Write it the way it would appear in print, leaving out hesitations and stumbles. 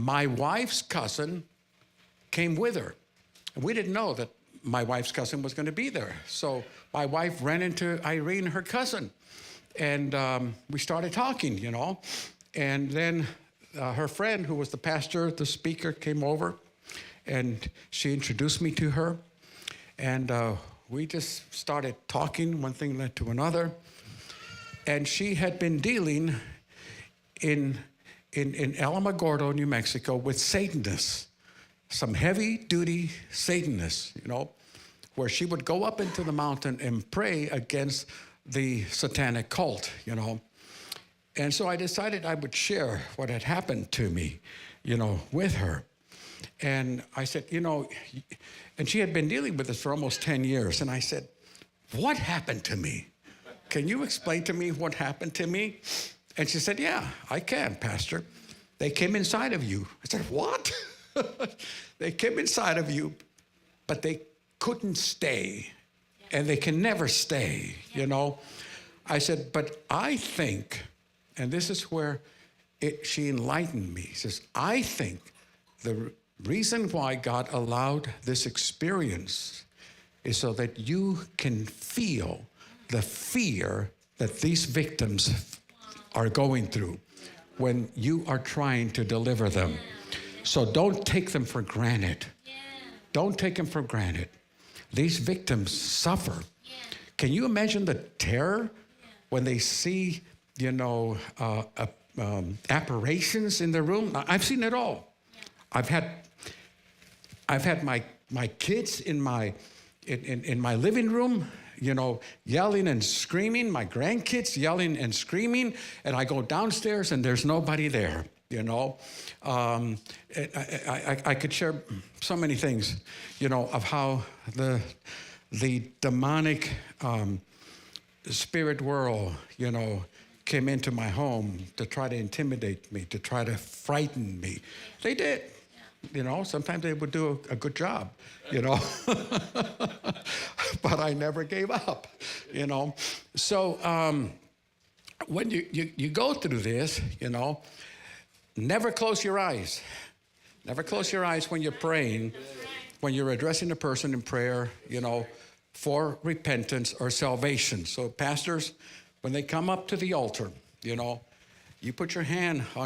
my wife's cousin came with her. And we didn't know that my wife's cousin was going to be there. So my wife ran into Irene, her cousin, and we started talking, you know. And then her friend, who was the pastor, the speaker, came over, and she introduced me to her. And we just started talking. One thing led to another. And she had been dealing in Alamogordo, New Mexico, with Satanists, some heavy-duty Satanists, you know, where she would go up into the mountain and pray against the satanic cult, you know. And so I decided I would share what had happened to me, you know, with her. And I said, you know, and she had been dealing with this for almost 10 years. And I said, what happened to me? Can you explain to me what happened to me? And she said, yeah, I can, Pastor. They came inside of you. I said, what? They came inside of you, but they couldn't stay. And they can never stay, you know. I said, but I think, and this is where she enlightened me. She says, I think the reason why God allowed this experience is so that you can feel the fear that these victims are going through when you are trying to deliver them. So don't take them for granted. Don't take them for granted. These victims suffer. Can you imagine the terror when they see, you know, apparitions in the room? I've seen it all. I've had my kids in my living room, you know, yelling and screaming, my grandkids yelling and screaming, and I go downstairs and there's nobody there, you know. I could share so many things, you know, of how the demonic spirit world, you know, came into my home to try to intimidate me, to try to frighten me. They did. You know, sometimes they would do a good job, you know, but I never gave up, you know. So when you go through this, you know, never close your eyes. Never close your eyes when you're praying, when you're addressing a person in prayer, you know, for repentance or salvation. So pastors, when they come up to the altar, you know, you put your hand on